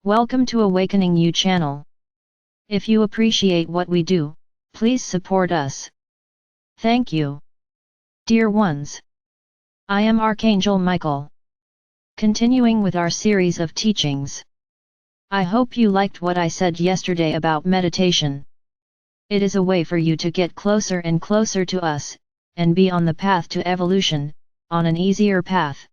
Welcome to AwakeningYOU channel. If you appreciate what we do, please support us. Thank you. Dear ones, I am Archangel Michael. Continuing with our series of teachings. I hope you liked what I said yesterday about meditation. It is a way for you to get closer and closer to us, and be on the path to evolution, on an easier path.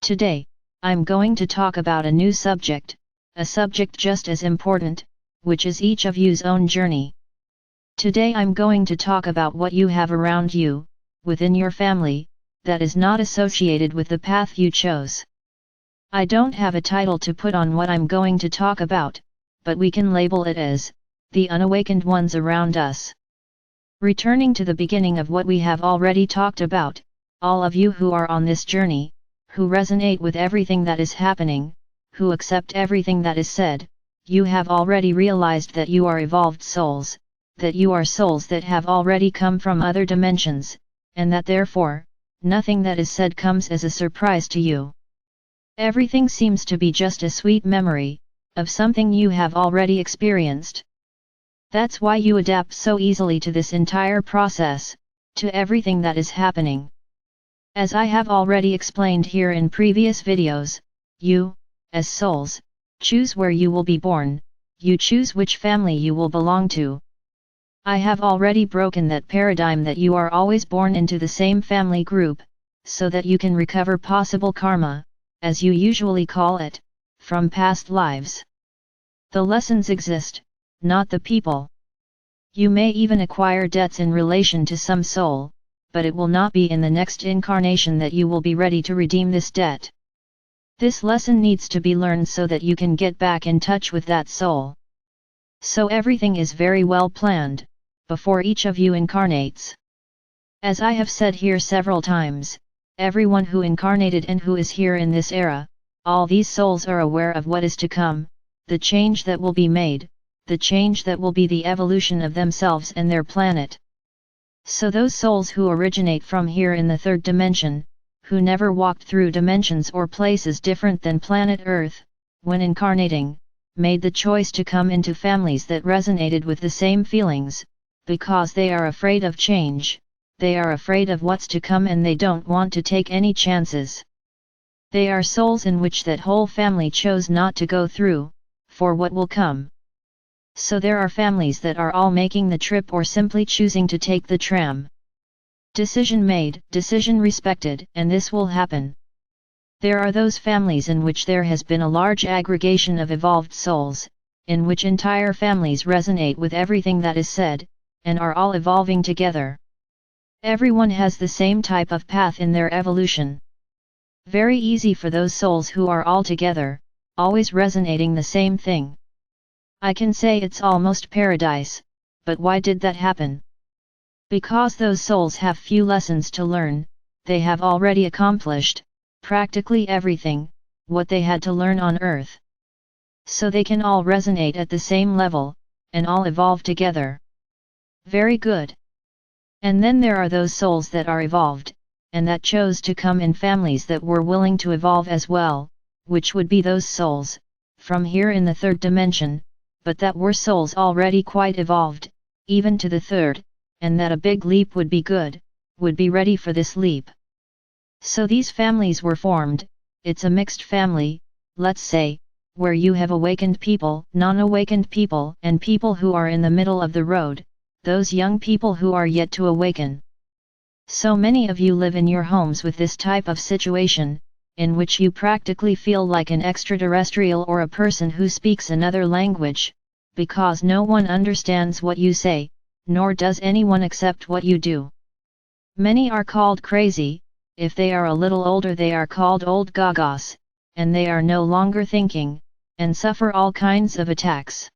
Today, I'm going to talk about a new subject, a subject just as important, which is each of you's own journey. Today I'm going to talk about what you have around you, within your family, that is not associated with the path you chose. I don't have a title to put on what I'm going to talk about, but we can label it as, the unawakened ones around us. Returning to the beginning of what we have already talked about, all of you who are on this journey, who resonate with everything that is happening, who accept everything that is said, you have already realized that you are evolved souls, that you are souls that have already come from other dimensions, and that therefore, nothing that is said comes as a surprise to you. Everything seems to be just a sweet memory, of something you have already experienced. That's why you adapt so easily to this entire process, to everything that is happening. As I have already explained here in previous videos, you, as souls, choose where you will be born, you choose which family you will belong to. I have already broken that paradigm that you are always born into the same family group, so that you can recover possible karma, as you usually call it, from past lives. The lessons exist, not the people. You may even acquire debts in relation to some soul, but it will not be in the next incarnation that you will be ready to redeem this debt. This lesson needs to be learned so that you can get back in touch with that soul. So everything is very well planned, before each of you incarnates. As I have said here several times, everyone who incarnated and who is here in this era, all these souls are aware of what is to come, the change that will be made, the change that will be the evolution of themselves and their planet. So those souls who originate from here in the third dimension, who never walked through dimensions or places different than planet Earth, when incarnating, made the choice to come into families that resonated with the same feelings, because they are afraid of change, they are afraid of what's to come and they don't want to take any chances. They are souls in which that whole family chose not to go through, for what will come. So there are families that are all making the trip or simply choosing to take the tram. Decision made, decision respected, and this will happen. There are those families in which there has been a large aggregation of evolved souls, in which entire families resonate with everything that is said, and are all evolving together. Everyone has the same type of path in their evolution. Very easy for those souls who are all together, always resonating the same thing. I can say it's almost paradise, but why did that happen? Because those souls have few lessons to learn, they have already accomplished, practically everything, what they had to learn on Earth. So they can all resonate at the same level, and all evolve together. Very good. And then there are those souls that are evolved, and that chose to come in families that were willing to evolve as well, which would be those souls, from here in the third dimension, but that were souls already quite evolved, even to the third, and that a big leap would be good, would be ready for this leap. So these families were formed, it's a mixed family, let's say, where you have awakened people, non-awakened people, and people who are in the middle of the road, those young people who are yet to awaken. So many of you live in your homes with this type of situation, in which you practically feel like an extraterrestrial or a person who speaks another language, because no one understands what you say, nor does anyone accept what you do. Many are called crazy, if they are a little older they are called old gagas, and they are no longer thinking, and suffer all kinds of attacks.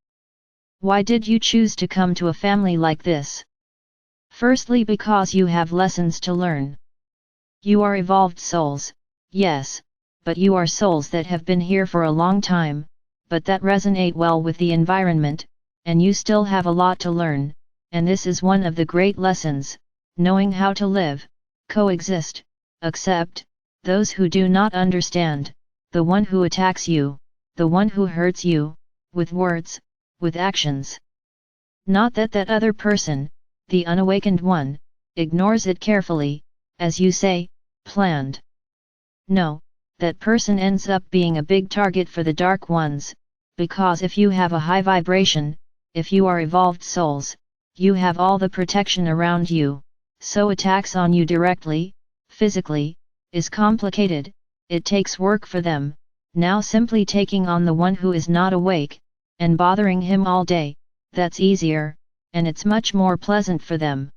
Why did you choose to come to a family like this? Firstly, because you have lessons to learn. You are evolved souls, yes, but you are souls that have been here for a long time, but that resonate well with the environment, and you still have a lot to learn, and this is one of the great lessons, knowing how to live, coexist, accept, those who do not understand, the one who attacks you. the one who hurts you, with words, with actions. Not that that other person, the unawakened one, ignores it carefully, as you say, planned. No, that person ends up being a big target for the dark ones, because if you have a high vibration, if you are evolved souls, you have all the protection around you, so attacks on you directly, physically, is complicated, it takes work for them. Now simply taking on the one who is not awake, and bothering him all day, that's easier, and it's much more pleasant for them.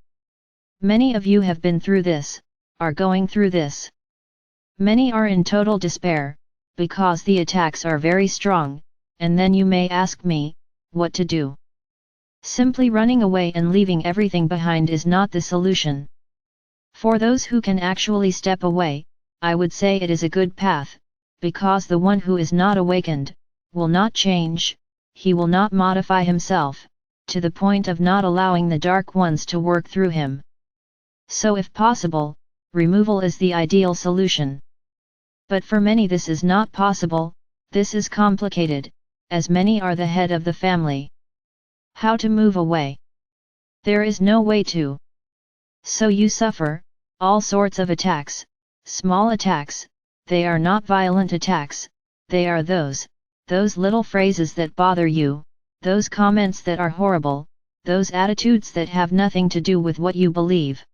Many of you have been through this, are going through this. Many are in total despair, because the attacks are very strong, and then you may ask me, what to do? Simply running away and leaving everything behind is not the solution. For those who can actually step away, I would say it is a good path, because the one who is not awakened, will not change, he will not modify himself, to the point of not allowing the dark ones to work through him. So if possible, removal is the ideal solution. But for many this is not possible, this is complicated, as many are the head of the family. How to move away? There is no way to. So you suffer, all sorts of attacks, small attacks, they are not violent attacks, they are those little phrases that bother you, those comments that are horrible, those attitudes that have nothing to do with what you believe.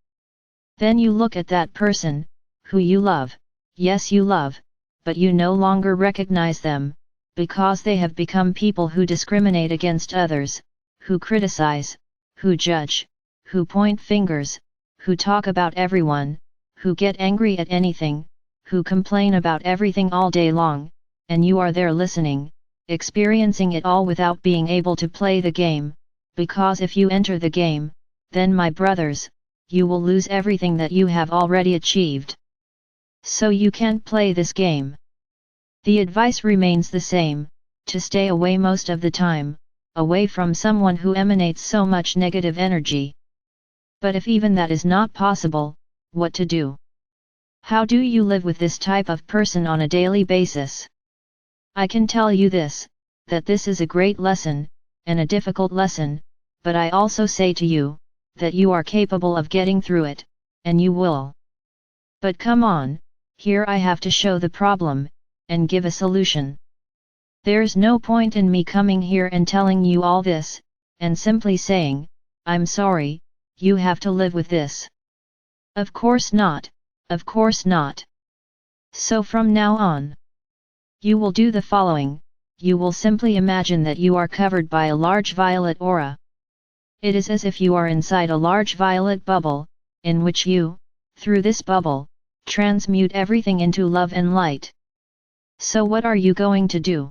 Then you look at that person, who you love, yes you love, but you no longer recognize them, because they have become people who discriminate against others, who criticize, who judge, who point fingers, who talk about everyone, who get angry at anything, who complain about everything all day long, and you are there listening, experiencing it all without being able to play the game, because if you enter the game, then my brothers, you will lose everything that you have already achieved. So you can't play this game. The advice remains the same, to stay away most of the time, away from someone who emanates so much negative energy. But if even that is not possible, what to do? How do you live with this type of person on a daily basis? I can tell you this, that this is a great lesson, and a difficult lesson, but I also say to you, that you are capable of getting through it, and you will. But come on, here I have to show the problem, and give a solution. There's no point in me coming here and telling you all this, and simply saying, I'm sorry, you have to live with this. Of course not, of course not. So from now on, you will do the following, you will simply imagine that you are covered by a large violet aura. It is as if you are inside a large violet bubble, in which you, through this bubble, transmute everything into love and light. So what are you going to do?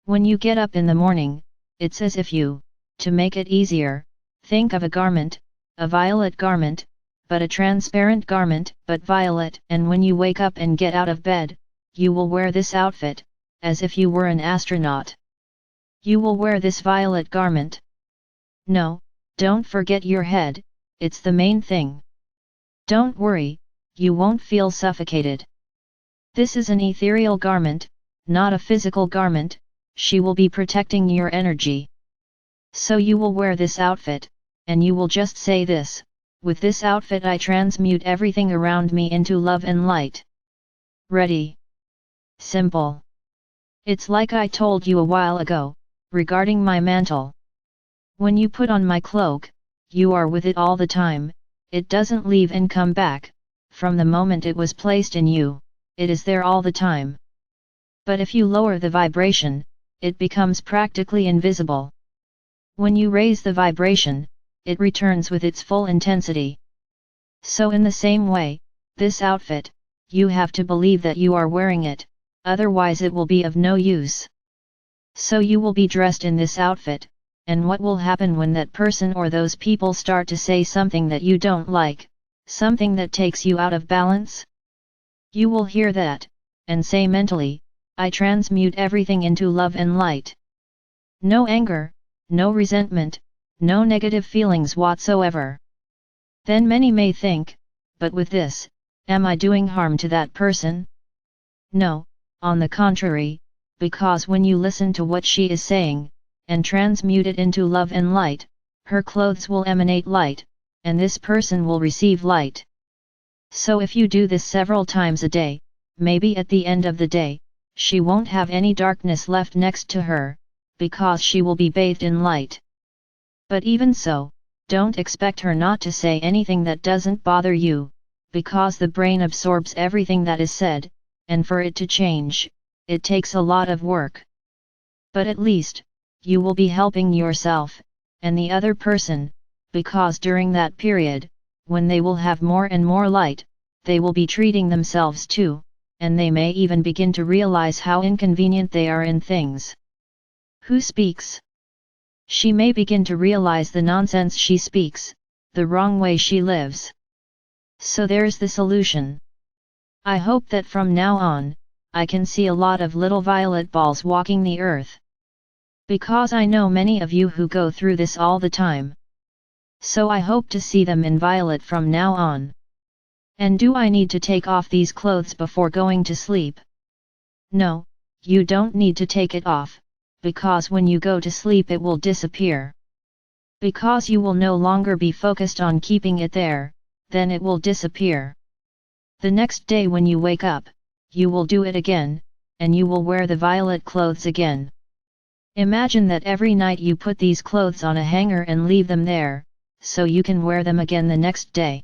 When you get up in the morning, it's as if you, to make it easier, think of a garment, a violet garment, but a transparent garment, but violet, and when you wake up and get out of bed, you will wear this outfit, as if you were an astronaut. You will wear this violet garment. No, don't forget your head, it's the main thing. Don't worry, you won't feel suffocated. This is an ethereal garment, not a physical garment, she will be protecting your energy. So you will wear this outfit, and you will just say this, with this outfit I transmute everything around me into love and light. Ready? Simple. It's like I told you a while ago, regarding my mantle. When you put on my cloak, you are with it all the time, it doesn't leave and come back, from the moment it was placed in you, it is there all the time. But if you lower the vibration, it becomes practically invisible. When you raise the vibration, it returns with its full intensity. So in the same way, this outfit, you have to believe that you are wearing it, otherwise it will be of no use. So you will be dressed in this outfit, and what will happen when that person or those people start to say something that you don't like, something that takes you out of balance? You will hear that, and say mentally, I transmute everything into love and light. No anger, no resentment, no negative feelings whatsoever. Then many may think, but with this, am I doing harm to that person? No, on the contrary, because when you listen to what she is saying, and transmute it into love and light, her clothes will emanate light, and this person will receive light. So if you do this several times a day, maybe at the end of the day, she won't have any darkness left next to her, because she will be bathed in light. But even so, don't expect her not to say anything that doesn't bother you, because the brain absorbs everything that is said, and for it to change, it takes a lot of work. But at least, you will be helping yourself, and the other person, because during that period, when they will have more and more light, they will be treating themselves too, and they may even begin to realize how inconvenient they are in things. Who speaks? She may begin to realize the nonsense she speaks, the wrong way she lives. So there's the solution. I hope that from now on, I can see a lot of little violet balls walking the earth. Because I know many of you who go through this all the time. So I hope to see them in violet from now on. And do I need to take off these clothes before going to sleep? No, you don't need to take it off, because when you go to sleep it will disappear. Because you will no longer be focused on keeping it there, then it will disappear. The next day when you wake up, you will do it again, and you will wear the violet clothes again. Imagine that every night you put these clothes on a hanger and leave them there, so you can wear them again the next day.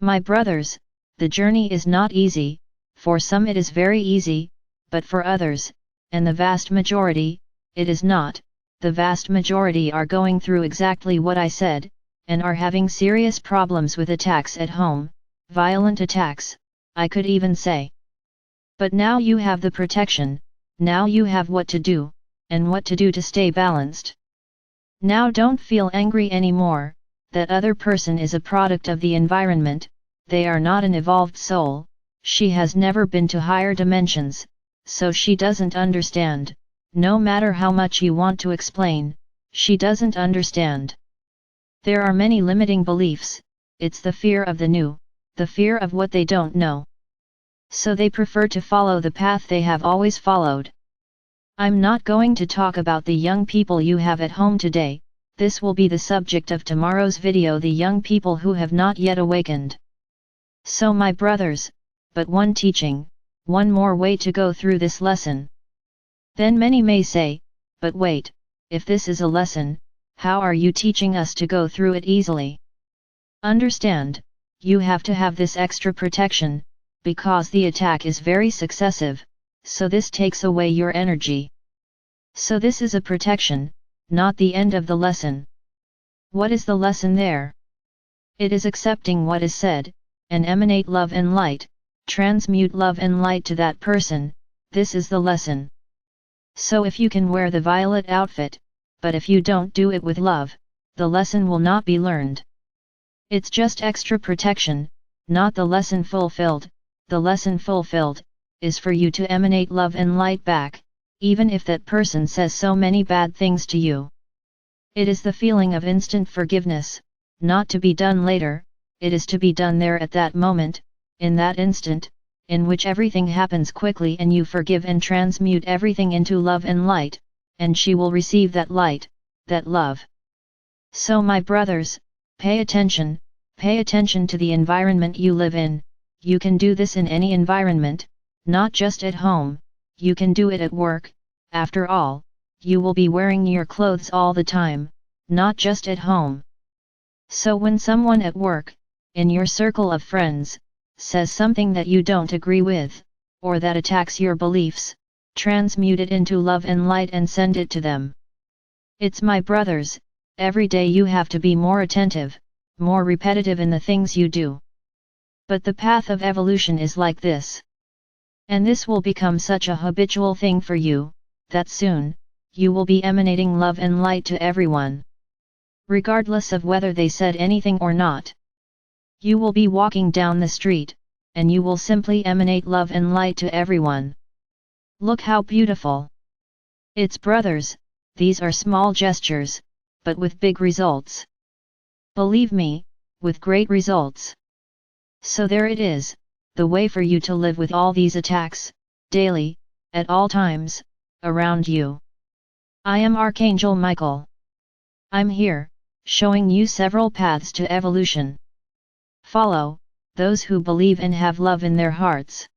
My brothers, the journey is not easy, for some it is very easy, but for others, and the vast majority, it is not. The vast majority are going through exactly what I said, and are having serious problems with attacks at home, violent attacks, I could even say. But now you have the protection, now you have what to do, and what to do to stay balanced. Now don't feel angry anymore, that other person is a product of the environment, they are not an evolved soul, she has never been to higher dimensions, so she doesn't understand, no matter how much you want to explain, she doesn't understand. There are many limiting beliefs, it's the fear of the new, the fear of what they don't know. So they prefer to follow the path they have always followed. I'm not going to talk about the young people you have at home today, this will be the subject of tomorrow's video, the young people who have not yet awakened. So my brothers, but one teaching, one more way to go through this lesson. Then many may say, but wait, if this is a lesson, how are you teaching us to go through it easily? Understand, you have to have this extra protection, because the attack is very successive, so this takes away your energy. So this is a protection, not the end of the lesson. What is the lesson there? It is accepting what is said, and emanate love and light, transmute love and light to that person, this is the lesson. So if you can wear the violet outfit, but if you don't do it with love, the lesson will not be learned. It's just extra protection, not the lesson fulfilled. The lesson fulfilled is for you to emanate love and light back, even if that person says so many bad things to you. It is the feeling of instant forgiveness, not to be done later, it is to be done there at that moment, in that instant, in which everything happens quickly and you forgive and transmute everything into love and light, and she will receive that light, that love. So my brothers, pay attention to the environment you live in. You can do this in any environment, not just at home, you can do it at work, after all, you will be wearing your clothes all the time, not just at home. So when someone at work, in your circle of friends, says something that you don't agree with, or that attacks your beliefs, transmute it into love and light and send it to them. It's my brothers, every day you have to be more attentive, more repetitive in the things you do. But the path of evolution is like this. And this will become such a habitual thing for you, that soon, you will be emanating love and light to everyone. Regardless of whether they said anything or not. You will be walking down the street, and you will simply emanate love and light to everyone. Look how beautiful. It's brothers, these are small gestures, but with big results. Believe me, with great results. So there it is, the way for you to live with all these attacks, daily, at all times, around you. I am Archangel Michael. I'm here, showing you several paths to evolution. Follow those who believe and have love in their hearts.